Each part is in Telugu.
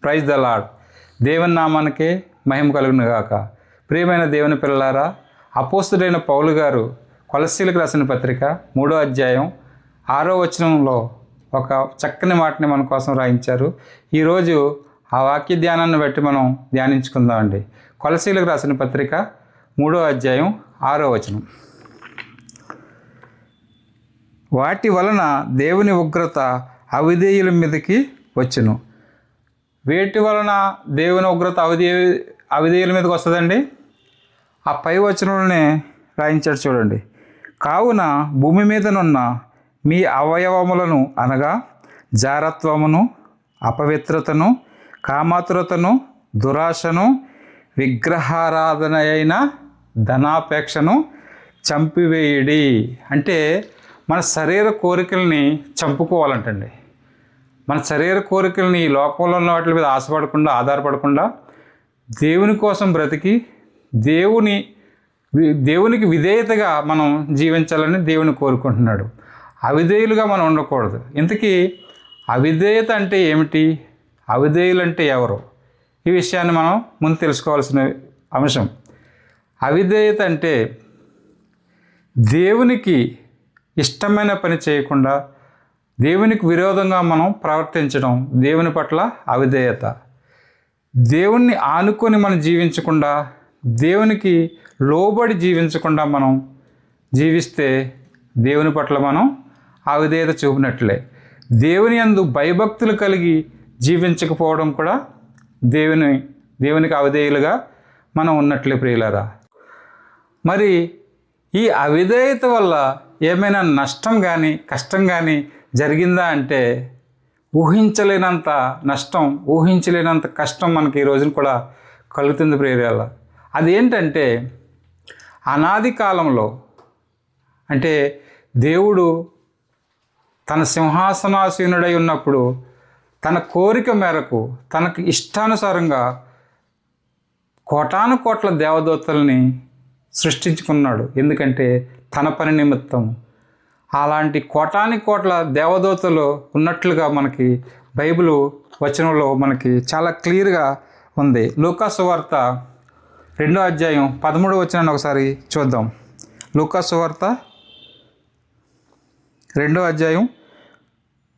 Praise the lord. దేవుని నామానికే మహిమ కలుగును గాక. ప్రియమైన దేవుని పిల్లలారా, అపోస్తుడైన పౌలు గారు కొలస్సీలకు రాసిన పత్రిక 3వ అధ్యాయం 6వ వచనంలో ఒక చక్కని మాటని మన కోసం రాయించారు. ఈరోజు ఆ వాక్య ధ్యానాన్ని బట్టి మనం ధ్యానించుకుందామండి. కొలస్సీలకు రాసిన పత్రిక 3వ అధ్యాయం 6వ వచనం. వాటి వలన దేవుని ఉగ్రత అవిధేయుల మీదకి వచ్చును. వేటి వలన దేవుని ఉగ్రత అవిధేయుల మీదకి వస్తుందండి? ఆ పై వచనంలోనే రాయించాడు చూడండి. కావున భూమి మీదనున్న మీ అవయవములను అనగా జారత్వమును, అపవిత్రతను, కామాతురతను, దురాశను, విగ్రహారాధన అయిన ధనాపేక్షను చంపివేయుడి. అంటే మన శరీర కోరికల్ని చంపుకోవాలంటండి. మన శరీర కోరికల్ని ఈ లోకంలో ఉన్న వాటి మీద ఆధారపడకుండా దేవుని కోసం బ్రతికి దేవునికి విధేయతగా మనం జీవించాలని దేవుని కోరుకుంటున్నాడు. అవిధేయులుగా మనం ఉండకూడదు. ఇంతకీ అవిధేయత అంటే ఏమిటి? అవిధేయులు అంటే ఎవరు? ఈ విషయాన్ని మనం ముందు తెలుసుకోవాల్సిన అంశం. అవిధేయత అంటే దేవునికి ఇష్టమైన పని చేయకుండా దేవునికి విరోధంగా మనం ప్రవర్తించడం దేవుని పట్ల అవిధేయత. దేవుణ్ణి ఆనుకొని మనం జీవించకుండా, దేవునికి లోబడి జీవించకుండా మనం జీవిస్తే దేవుని పట్ల మనం అవిధేయత చూపినట్లే. దేవుని యందు భయభక్తులు కలిగి జీవించకపోవడం కూడా దేవునికి అవిధేయులుగా మనం ఉన్నట్లే ప్రియులారా. మరి ఈ అవిధేయత వల్ల ఏమైనా నష్టం కానీ కష్టం కానీ జరిగిందా అంటే ఊహించలేనంత నష్టం, ఊహించలేనంత కష్టం మనకి ఈ రోజున కూడా కలుగుతుంది ప్రియులారా. అదేంటంటే అనాది కాలంలో, అంటే దేవుడు తన సింహాసనాసీనుడై ఉన్నప్పుడు తన కోరిక మేరకు తనకు ఇష్టానుసారంగా కోటాను కోట్ల దేవదూతల్ని సృష్టించుకున్నాడు. ఎందుకంటే తన పని నిమిత్తం. అలాంటి కోటాని కోట్ల దేవదూతలు ఉన్నట్లుగా మనకి బైబిల్ వచనంలో మనకి చాలా క్లియర్గా ఉంది. లూకా సువార్త 2వ అధ్యాయం 13వ వచనాన్ని ఒకసారి చూద్దాం. లూకా సువార్త 2వ అధ్యాయం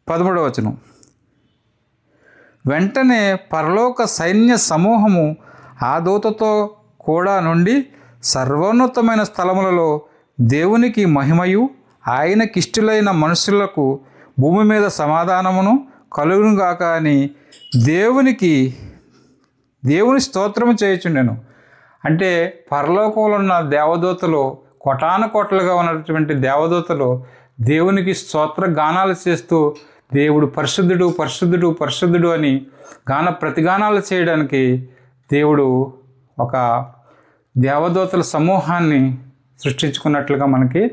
13వ వచనం. వెంటనే పరలోక సైన్య సమూహము ఆ దూతతో కూడా నుండి సర్వోన్నతమైన స్థలములలో దేవునికి మహిమయు ఆయనకిష్టులైన మనుషులకు భూమి మీద సమాధానమును కలుగునుగాక అని దేవుని స్తోత్రము చేయుచుండెను. అంటే పరలోకంలో ఉన్న దేవదూతలు, కోటాను కోట్లుగా ఉన్నటువంటి దేవదూతలు దేవునికి స్తోత్ర గానాలు చేస్తూ దేవుడు పరిశుద్ధుడు పరిశుద్ధుడు పరిశుద్ధుడు అని ప్రతిగానాలు చేయడానికి దేవుడు ఒక దేవదూతల సమూహాన్ని సృష్టించుకున్నట్లుగా మనకి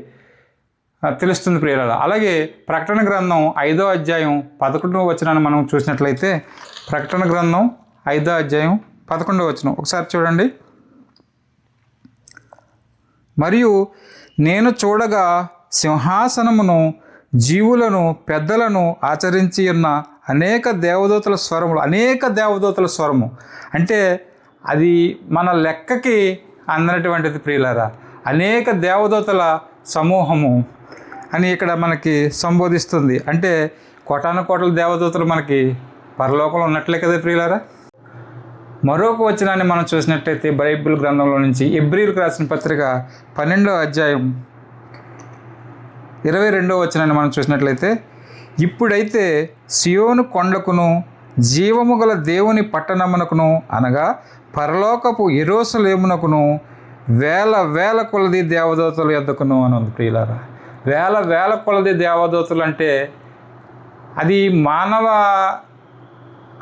తెలుస్తుంది ప్రియులారా. అలాగే ప్రకటన గ్రంథం 5వ అధ్యాయం 11వ వచనాన్ని మనం చూసినట్లయితే, ప్రకటన గ్రంథం 5వ అధ్యాయం 11వ వచనం ఒకసారి చూడండి. మరియు నేను చూడగా సింహాసనమును, జీవులను, పెద్దలను ఆచరించి ఉన్న అనేక దేవదూతల స్వరము. అంటే అది మన లెక్కకి అందనటువంటిది ప్రియులారా. అనేక దేవదూతల సమూహము అని ఇక్కడ మనకి సంబోధిస్తుంది. అంటే కోటాను కోట్ల దేవదూతలు మనకి పరలోకంలో ఉన్నట్లే కదా ప్రియులారా. మరొక వచనాన్ని మనం చూసినట్లయితే బైబిల్ గ్రంథంలో నుంచి హెబ్రీయులకు రాసిన పత్రిక 12వ అధ్యాయం 22వ వచనాన్ని మనం చూసినట్లయితే, ఇప్పుడైతే సియోను కొండకును జీవము గల దేవుని పట్టణమునకును అనగా పరలోకపు యెరూషలేమునకును వేల కొలది దేవదూతలు యొద్దకును అని ఉంది ప్రియులారా. వేల కొలది దేవదూతలు అంటే అది మానవ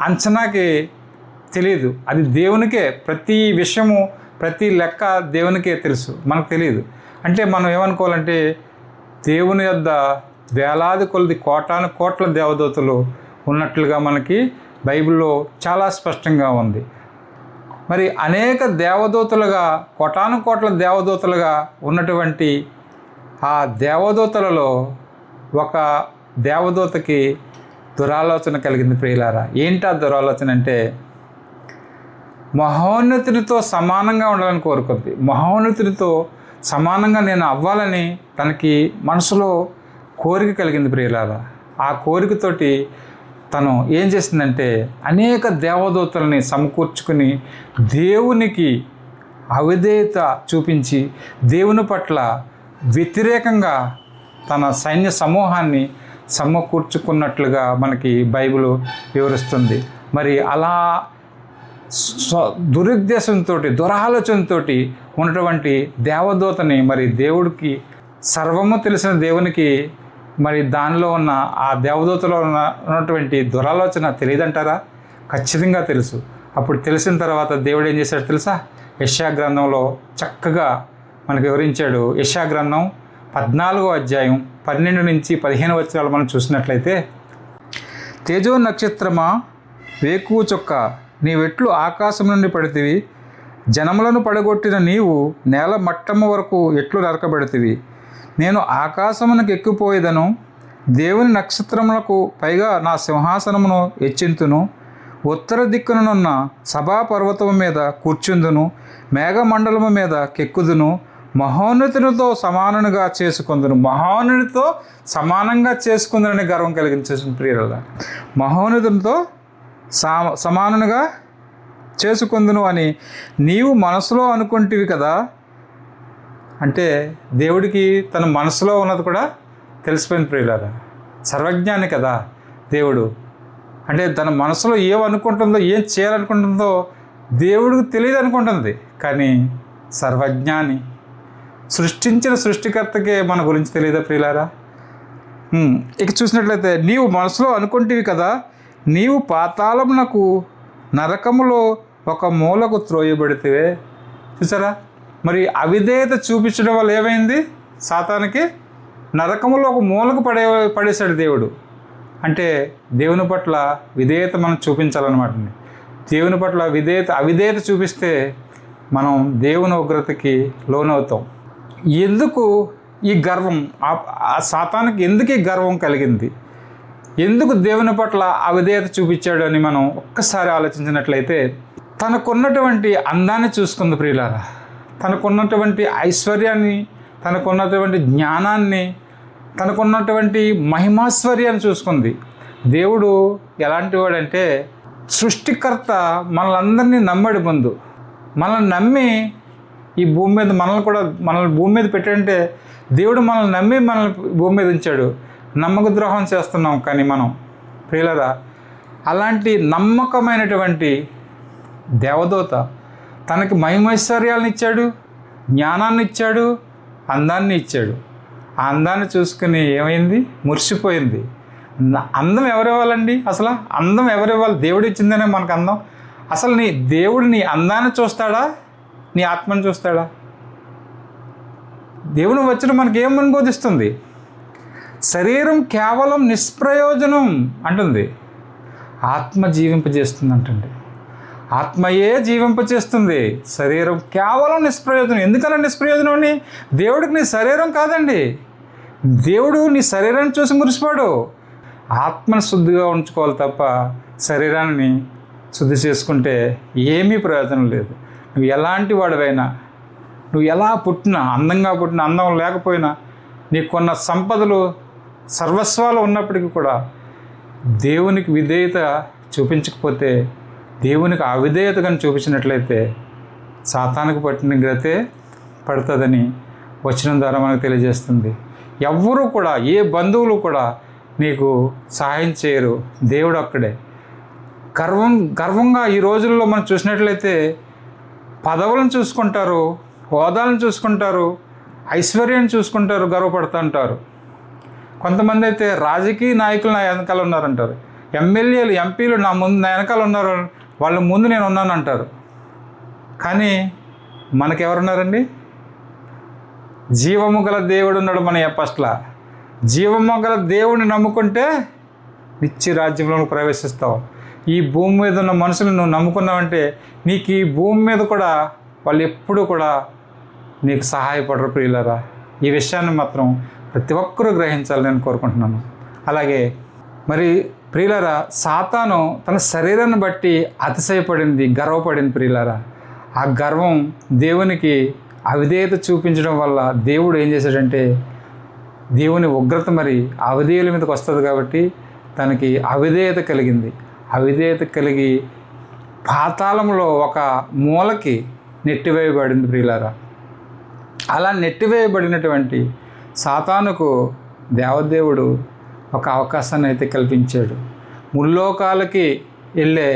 అంచనాకి తెలియదు. అది దేవునికే, ప్రతి విషయము ప్రతి లెక్క దేవునికే తెలుసు, మనకు తెలియదు. అంటే మనం ఏమనుకోవాలంటే దేవుని యొద్ద వేలాది కొలది కోటాను కోట్ల దేవదూతలు ఉన్నట్లుగా మనకి బైబిల్లో చాలా స్పష్టంగా ఉంది. మరి అనేక దేవదూతలుగా, కోటాను కోట్ల దేవదూతలుగా ఉన్నటువంటి ఆ దేవదూతలలో ఒక దేవదూతకి దురాలోచన కలిగింది ప్రియులారా. ఏంటి ఆ దురాలోచన అంటే, మహోన్నతునితో సమానంగా ఉండాలని కోరుకుంది. మహోన్నతునితో సమానంగా నేను అవ్వాలని తనకి మనసులో కోరిక కలిగింది ప్రియులారా. ఆ కోరికతోటి తను ఏం చేసిందంటే అనేక దేవదూతల్ని సమకూర్చుకుని దేవునికి అవిధేయత చూపించి దేవుని పట్ల వ్యతిరేకంగా తన సైన్య సమూహాన్ని సమకూర్చుకున్నట్లుగా మనకి బైబిల్ వివరిస్తుంది. మరి అలా దురుద్దేశంతో దురాలోచనతో ఉన్నటువంటి దేవదూతని మరి దేవుడికి సర్వము తెలిసిన దేవునికి మరి దానిలో ఉన్న ఆ దేవదూతలో ఉన్నటువంటి దురాలోచన తెలియదంటారా? ఖచ్చితంగా తెలుసు. అప్పుడు తెలిసిన తర్వాత దేవుడు ఏం చేశాడు తెలుసా? యెషయా గ్రంథంలో చక్కగా మనకు వివరించాడు. యెషయా గ్రంథం 14వ అధ్యాయం 12 నుంచి 15 వచనాలు మనం చూసినట్లయితే, తేజో నక్షత్రమా, వేకువ చొక్క, నీవెట్లు ఆకాశం నుండి పడితివి, జనములను పడగొట్టిన నీవు నేల మట్టము వరకు ఎట్లు నరకబడితివి. నేను ఆకాశమునకు ఎక్కిపోయేదను, దేవుని నక్షత్రములకు పైగా నా సింహాసనమును హెచ్చింతును, ఉత్తర దిక్కునున్న సభాపర్వతము మీద కూర్చుందును, మేఘమండలము మీద కెక్కుదును, మహోన్నతునితో సమానునిగా చేసుకుందును. మహోన్నతునితో సమానంగా చేసుకుందునని గర్వం కలిగించేసిన ప్రియుల, మహోన్నతునితో సమానునిగా చేసుకుందును అని నీవు మనసులో అనుకుంటివి కదా. అంటే దేవుడికి తన మనసులో ఉన్నది కూడా తెలిసిపోయింది ప్రియులారా. సర్వజ్ఞాని కదా దేవుడు. అంటే తన మనసులో ఏమనుకుంటుందో, ఏం చేయాలనుకుంటుందో దేవుడికి తెలియదు అనుకుంటుంది. కానీ సర్వజ్ఞాని, సృష్టించిన సృష్టికర్తకే మన గురించి తెలియదా ప్రియులారా? ఇక చూసినట్లయితే, నీవు మనసులో అనుకుంటివి కదా, నీవు పాతాళమునకు నరకములో ఒక మూలకు త్రోయబడితే. చూసారా? మరి అవిధేయత చూపించడం వల్ల ఏమైంది? సాతానికి నరకములో ఒక మూలకు పడేశాడు దేవుడు. అంటే దేవుని పట్ల విధేయత మనం చూపించాలన్నమాట. దేవుని పట్ల అవిధేయత చూపిస్తే మనం దేవుని ఉగ్రతకి లోనవుతాం. ఎందుకు ఈ గర్వం? ఆ సాతానికి ఎందుకు ఈ గర్వం కలిగింది? ఎందుకు దేవుని పట్ల అవిధేయత చూపించాడు అని మనం ఒక్కసారి ఆలోచించినట్లయితే, తనకున్నటువంటి అందాన్ని చూసుకుంది ప్రియులారా. తనకున్నటువంటి ఐశ్వర్యాన్ని, తనకున్నటువంటి జ్ఞానాన్ని, తనకున్నటువంటి మహిమాశ్వర్యాన్ని చూసుకుంది. దేవుడు ఎలాంటి వాడంటే, సృష్టికర్త మనల్ని నమ్మాడు. ముందు మనల్ని నమ్మి ఈ భూమి మీద మనల్ని భూమి మీద పెట్టాడంటే, దేవుడు మనల్ని నమ్మి మనల్ని భూమి మీద ఉంచాడు. నమ్మక ద్రోహం చేస్తున్నాం. కానీ మనం ప్రియులరా, అలాంటి నమ్మకమైనటువంటి దేవదూత తనకి మహిమైశ్వర్యాలను ఇచ్చాడు, జ్ఞానాన్ని ఇచ్చాడు, అందాన్ని ఇచ్చాడు. ఆ అందాన్ని చూసుకుని ఏమైంది? మురిసిపోయింది. అందం ఎవరివ్వాలండి? అసలు అందం ఎవరివ్వాలి? దేవుడు ఇచ్చిందనే మనకు అందం. అసలు దేవుడు నీ అందాన్ని చూస్తాడా? నీ ఆత్మను చూస్తాడా? దేవుని వచ్చిన మనకి ఏమని బోధిస్తుంది? శరీరం కేవలం నిష్ప్రయోజనం అంటుంది, ఆత్మ జీవింపజేస్తుంది అంటుంది. ఆత్మయే జీవింపచేస్తుంది, శరీరం కేవలం నిష్ప్రయోజనం. ఎందుకన్నా నిష్ప్రయోజనం అని? దేవుడికి నీ శరీరం కాదండి. దేవుడు నీ శరీరాన్ని చూసి మురిసిపోడు. ఆత్మను శుద్ధిగా ఉంచుకోవాలి తప్ప శరీరాన్ని శుద్ధి చేసుకుంటే ఏమీ ప్రయోజనం లేదు. నువ్వు ఎలాంటి వాడివైనా, నువ్వు ఎలా పుట్టినా, అందంగా పుట్టినా, అందం లేకపోయినా, నీకున్న సంపదలు సర్వస్వాలు ఉన్నప్పటికీ కూడా దేవునికి విధేయత చూపించకపోతే, దేవునికి అవిధేయత కానీ చూపించినట్లయితే సాతానికి పట్టిన గతే పడుతుందని వచనం ద్వారా మనకు తెలియజేస్తుంది. ఎవ్వరూ కూడా, ఏ బంధువులు కూడా నీకు సహాయం చేయరు. దేవుడు ఒక్కడే. గర్వంగా ఈ రోజుల్లో మనం చూసినట్లయితే పదవులను చూసుకుంటారు, హోదాలను చూసుకుంటారు, ఐశ్వర్యాన్ని చూసుకుంటారు, గర్వపడుతుంటారు. కొంతమంది అయితే రాజకీయ నాయకులు నా వెనకాల ఉన్నారంటారు, ఎమ్మెల్యేలు, ఎంపీలు నా వెనకాల ఉన్నారు, వాళ్ళ ముందు నేను ఉన్నాను అంటారు. కానీ మనకెవరున్నారండి? జీవము గల దేవుడు ఉన్నాడు మన ఫస్ట్లా. జీవము గల దేవుడిని నమ్ముకుంటే నిత్య రాజ్యంలో ప్రవేశిస్తావు. ఈ భూమి మీద ఉన్న మనుషులను నువ్వు నమ్ముకున్నావంటే నీకు ఈ భూమి మీద కూడా వాళ్ళు ఎప్పుడూ కూడా నీకు సహాయపడరు ప్రియులారా. ఈ విషయాన్ని మాత్రం ప్రతి ఒక్కరూ గ్రహించాలని నేను కోరుకుంటున్నాను. అలాగే మరి ప్రియులారా, సాతాను తన శరీరాన్ని బట్టి అతిశయపడింది, గర్వపడింది. ప్రియులారా, ఆ గర్వం దేవునికి అవిధేయత చూపించడం వల్ల దేవుడు ఏం చేశాడంటే, దేవుని ఉగ్రత మరి అవిధేయుల మీదకి వస్తుంది కాబట్టి తనకి అవిధేయత కలిగింది. అవిధేయత కలిగి పాతాళంలో ఒక మూలకి నెట్టివేయబడింది. ప్రియులారా, అలా నెట్టివేయబడినటువంటి సాతానుకు దేవదేవుడు ఒక అవకాశాన్ని అయితే కల్పించాడు. ముల్లోకాలకి వెళ్ళే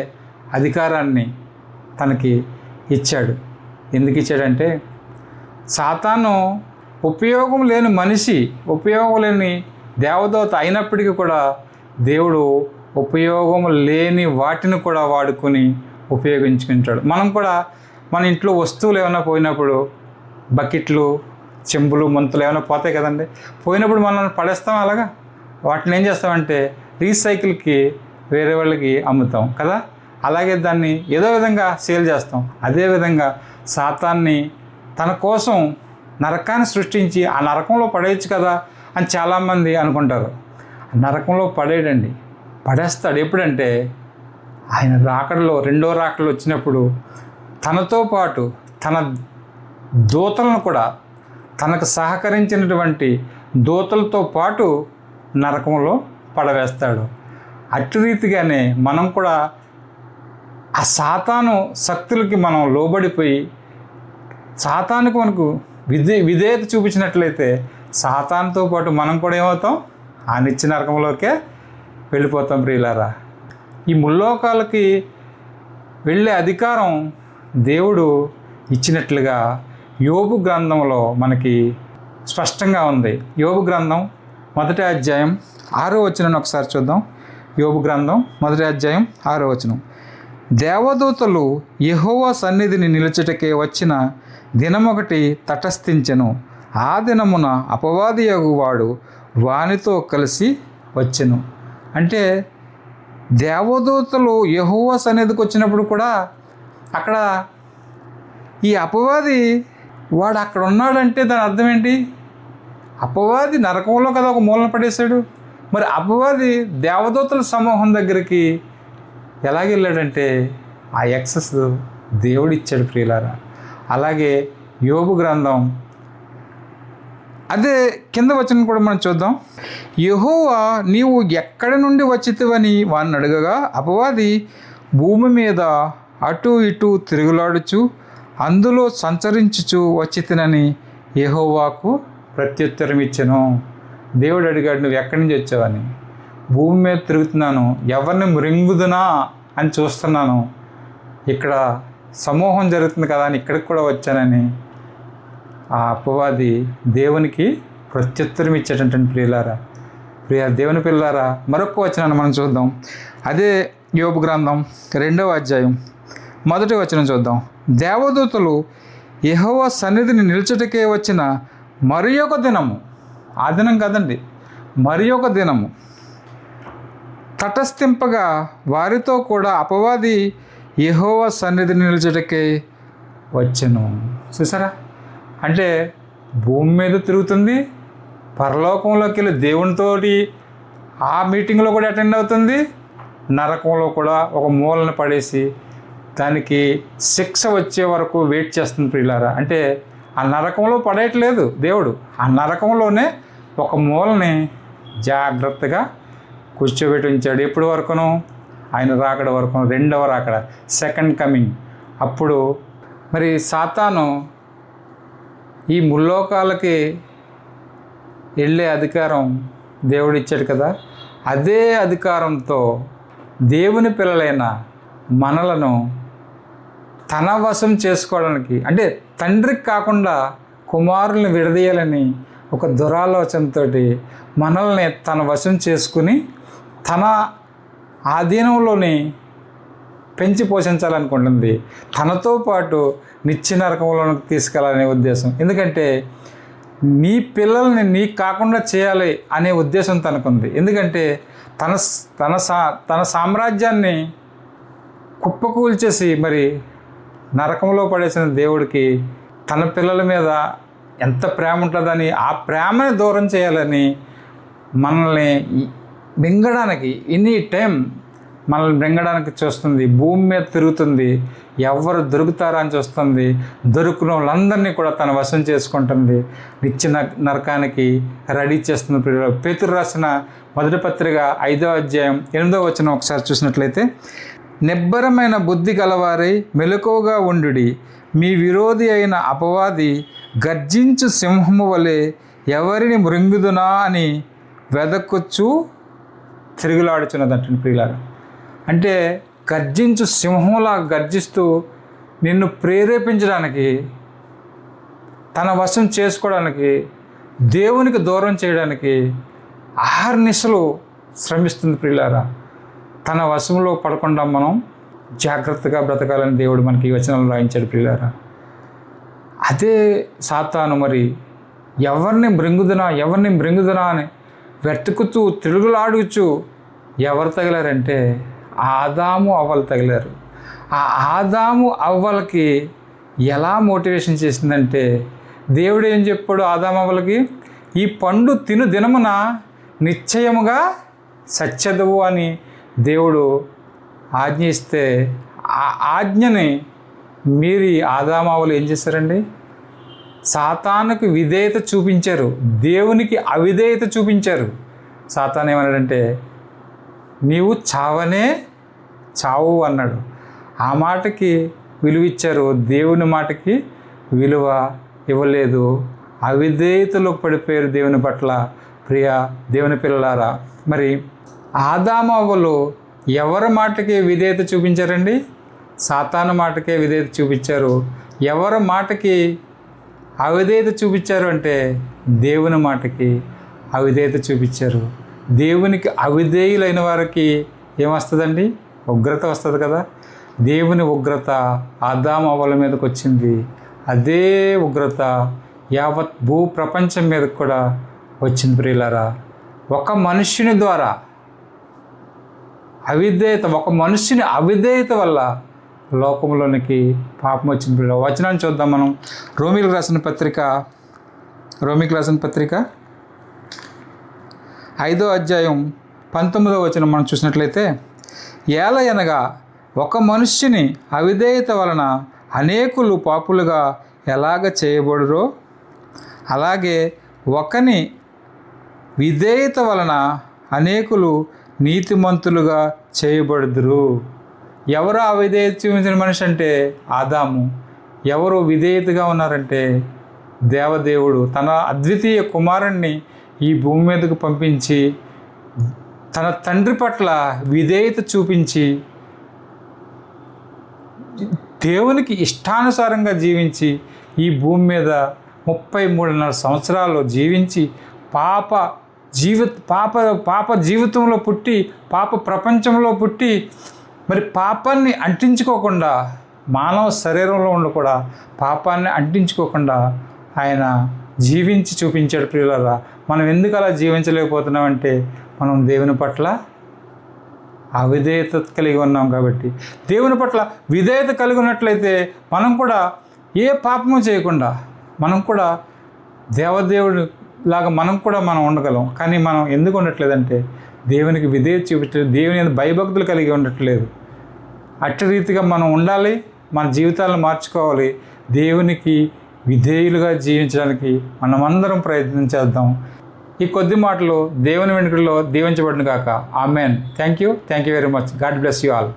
అధికారాన్ని తనకి ఇచ్చాడు. ఎందుకు ఇచ్చాడంటే, సాతాను ఉపయోగం లేని మనిషి, ఉపయోగం లేని దేవదూత అయినప్పటికీ కూడా దేవుడు ఉపయోగం లేని వాటిని కూడా వాడుకొని ఉపయోగించుకుంటాడు. మనం కూడా మన ఇంట్లో వస్తువులు ఏమైనా పోయినప్పుడు, బకెట్లు, చెంబులు, మంతులు ఏమైనా పోతాయి కదండి. పోయినప్పుడు మనం పడేస్తాం. అలాగా వాటిని ఏం చేస్తామంటే రీసైకిల్కి వేరే వాళ్ళకి అమ్ముతాం కదా. అలాగే దాన్ని ఏదో విధంగా సేల్ చేస్తాం. అదేవిధంగా సాతాన్ని తన కోసం నరకాన్ని సృష్టించి ఆ నరకంలో పడేయచ్చు కదా అని చాలామంది అనుకుంటారు. నరకంలో పడేయడండి, పడేస్తాడు. ఎప్పుడంటే ఆయన రాకడలో, రెండో రాకడలో వచ్చినప్పుడు తనతో పాటు తన దూతలను కూడా, తనకు సహకరించినటువంటి దూతలతో పాటు నరకంలో పడవేస్తాడు. అటు రీతిగానే మనం కూడా ఆ సాతాను శక్తులకి మనం లోబడిపోయి సాతానుకు మనకు విధేయత చూపించినట్లయితే సాతానుతో పాటు మనం కూడా ఏమవుతాం, ఆ నిత్య నరకంలోకే వెళ్ళిపోతాం. ప్రియులారా, ఈ ముల్లోకాలకి వెళ్ళే అధికారం దేవుడు ఇచ్చినట్లుగా యోబు గ్రంథంలో మనకి స్పష్టంగా ఉంది. యోబు గ్రంథం 1వ అధ్యాయం 6వ వచనం ఒకసారి చూద్దాం. యోబు గ్రంథం 1వ అధ్యాయం 6వ వచనం. దేవదూతలు యెహోవా సన్నిధిని నిలుచుటకే వచ్చిన దినమొకటి తటస్థించెను. ఆ దినమున అపవాదియగువాడు వానితో కలిసి వచ్చెను. అంటే దేవదూతలు యెహోవా సన్నిధికి వచ్చినప్పుడు కూడా అక్కడ ఈ అపవాది వాడు అక్కడ ఉన్నాడంటే దాని అర్థం ఏంటి? అపవాది నరకంలో కదా ఒక మూలన పడేశాడు. మరి అపవాది దేవదూతల సమూహం దగ్గరికి ఎలాగెళ్ళాడంటే ఆ యాక్సెస్ దేవుడిచ్చాడు. ప్రియులారా, అలాగే యోబు గ్రంథం అదే కింద వచనం కూడా మనం చూద్దాం. యెహోవా నీవు ఎక్కడి నుండి వచ్చితివని వాడిని అడగగా అపవాది భూమి మీద అటు ఇటు తిరుగులాడుచు అందులో సంచరించుచు వచ్చితినని యెహోవాకు ప్రత్యుత్తరం ఇచ్చెను. దేవుడు అడిగాడు, నువ్వు ఎక్కడి నుంచి వచ్చావని. భూమి మీద తిరుగుతున్నాను, ఎవరిని మృంగుదునా అని చూస్తున్నాను, ఇక్కడ సమూహం జరుగుతుంది కదా అని ఇక్కడికి కూడా వచ్చానని ఆ అపవాది దేవునికి ప్రత్యుత్తరం ఇచ్చేటటువంటి. ప్రియులారా, దేవుని పిల్లారా, మరొక వచనాన్ని మనం చూద్దాం. అదే యోబు గ్రంథం 2వ అధ్యాయం 1వ వచనం చూద్దాం. దేవదూతలు యెహోవా సన్నిధిని నిల్చుటకే వచ్చిన మరి ఒక దినము, ఆ దినం కాదండి, మరి ఒక దినము తటస్థింపగా వారితో కూడా అపవాది యెహోవా సన్నిధిని నిల్చుటకే వచ్చెను. చూసారా, అంటే భూమి మీద తిరుగుతుంది, పరలోకంలోకి వెళ్ళి దేవునితోటి ఆ మీటింగ్లో కూడా అటెండ్ అవుతుంది, నరకంలో కూడా ఒక మూలను పడేసి దానికి శిక్ష వచ్చే వరకు వెయిట్ చేస్తుంది. ప్రియులారా, అంటే ఆ నరకంలో పడేయట్లేదు దేవుడు, ఆ నరకంలోనే ఒక మూలని జాగ్రత్తగా కూర్చోబెట్టి ఉంచాడు. ఎప్పటి వరకును? ఆయన రాకడ వరకు, రెండవ రాకడ, సెకండ్ కమింగ్. అప్పుడు మరి సాతాను ఈ ముల్లోకాలకి వెళ్ళే అధికారం దేవుడు ఇచ్చాడు కదా, అదే అధికారంతో దేవుని పిల్లలైన మనలను తన వశం చేసుకోవడానికి, అంటే తండ్రికి కాకుండా కుమారుల్ని విడదీయాలని ఒక దురాలోచనతో మనల్ని తన వశం చేసుకుని తన ఆధీనంలోని పెంచి పోషించాలనుకుంటుంది. తనతో పాటు నిత్య నరకంలోకి తీసుకెళ్ళాలనే ఉద్దేశం. ఎందుకంటే నీ పిల్లల్ని నీకు కాకుండా చేయాలి అనే ఉద్దేశం తనకుంది. ఎందుకంటే తన సామ్రాజ్యాన్ని కుప్పకూల్చేసి మరి నరకంలో పడేసిన దేవుడికి తన పిల్లల మీద ఎంత ప్రేమ ఉంటుందని, ఆ ప్రేమని దూరం చేయాలని మనల్ని మింగడానికి ఎనీ టైం మనల్ని మింగడానికి చూస్తుంది, భూమి మీద తిరుగుతుంది, ఎవరు దొరుకుతారా అని చూస్తుంది, దొరికిన వాళ్ళందరినీ కూడా తన వశం చేసుకుంటుంది, నిత్య నరకానికి రెడీ చేస్తుంది. పేతురు రాసిన మొదటి పత్రిక 5వ అధ్యాయం 8వ వచనం ఒకసారి చూసినట్లయితే, నిబ్బరమైన బుద్ధి గలవారై మెలకువగా ఉండుడి, మీ విరోధి అయిన అపవాది గర్జించు సింహము వలె ఎవరిని మృంగుదునా అని వెదకొచ్చు తిరుగులాడుచున్నదంటే ప్రియులారా. అంటే గర్జించు సింహంలా గర్జిస్తూ నిన్ను ప్రేరేపించడానికి, తన వశం చేసుకోవడానికి, దేవునికి దూరం చేయడానికి ఆహర్నిశలు శ్రమిస్తుంది ప్రియులారా. తన వశంలో పడకుండా మనం జాగ్రత్తగా బ్రతకాలని దేవుడు మనకి ఈ వచనాలు రాయించాడు ప్రియులారా. అదే సాతాను మరి ఎవరిని మృంగుదునా అని వెతుకుతూ తిరుగులాడుచు ఎవరు తగిలారంటే ఆదాము అవ్వలు తగిలారు. ఆ ఆదాము అవ్వలకి ఎలా మోటివేషన్ చేసిందంటే, దేవుడు ఏం చెప్పాడు ఆదాము అవ్వలకి, ఈ పండు తిను దినమున నిశ్చయముగా సత్యదవు అని దేవుడు ఆజ్ఞ ఇస్తే, ఆ ఆజ్ఞని మీరి ఆదాము అవ్వలు ఏం చేశారండి? సాతానుకు విధేయత చూపించారు, దేవునికి అవిధేయత చూపించారు. సాతాను ఏమన్నాడంటే, నీవు చావనే చావు అన్నాడు. ఆ మాటకి విలువ ఇచ్చారు, దేవుని మాటకి విలువ ఇవ్వలేదు. అవిధేయతలో పడిపోయారు దేవుని పట్ల. ప్రియ దేవుని పిల్లలారా, మరి ఆదాము అవ్వలు ఎవరి మాటకి విధేయత చూపించారండి? సాతాను మాటకే విధేయత చూపించారు. ఎవరి మాటకి అవిధేయత చూపించారు అంటే దేవుని మాటకి అవిధేయత చూపించారు. దేవునికి అవిధేయులైన వారికి ఏమొస్తుందండి? ఉగ్రత వస్తుంది కదా. దేవుని ఉగ్రత ఆదాము అవ్వల మీదకి వచ్చింది. అదే ఉగ్రత యావత్ భూ ప్రపంచం మీదకి కూడా వచ్చింది ప్రియులారా. ఒక మనుష్యుని ద్వారా ఒక మనుష్యుని అవిధేయత వల్ల లోకంలోనికి పాపం వచ్చింది ప్రియులారా. వచనాన్ని చూద్దాం మనం. రోమీలకు రాసిన పత్రిక 5వ అధ్యాయం 19వ వచనం మనం చూసినట్లయితే, ఏలయనగా ఒక మనుష్యుని అవిధేయత వలన అనేకులు పాపులుగా ఎలాగ చేయబడురో, అలాగే ఒకని విధేయత వలన అనేకులు నీతిమంతులుగా చేయబడుదురు. ఎవరు అవిధేయత చూపించిన మనిషి అంటే ఆదాము. ఎవరు విధేయతగా ఉన్నారంటే దేవదేవుడు తన అద్వితీయ కుమారుణ్ణి ఈ భూమి మీదకు పంపించి తన తండ్రి పట్ల విధేయత చూపించి దేవునికి ఇష్టానుసారంగా జీవించి ఈ భూమి మీద 33.5 సంవత్సరాలు జీవించి పాప జీవితంలో పుట్టి, పాప ప్రపంచంలో పుట్టి, మరి పాపాన్ని అంటించుకోకుండా, మానవ శరీరంలో ఉండి కూడా పాపాన్ని అంటించుకోకుండా ఆయన జీవించి చూపించాడు ప్రియులారా. మనం ఎందుకు అలా జీవించలేకపోతున్నామంటే మనం దేవుని పట్ల అవిధేయత కలిగి ఉన్నాం కాబట్టి. దేవుని పట్ల విధేయత కలిగి ఉన్నట్లయితే మనం కూడా ఏ పాపము చేయకుండా మనం కూడా దేవదేవుడు లాగా మనం ఉండగలం. కానీ మనం ఎందుకు ఉండట్లేదంటే దేవునికి విధేయత చూపించలేదు, దేవుని భయభక్తులు కలిగి ఉండట్లేదు. అట్టి రీతిగా మనం ఉండాలి, మన జీవితాలను మార్చుకోవాలి. దేవునికి విధేయులుగా జీవించడానికి మనమందరం ప్రయత్నం చేద్దాం. ఈ కొద్ది మాటలు దేవుని వెనుకల్లో దీవించబడును గాక. Amen. Thank you very much. God bless you all.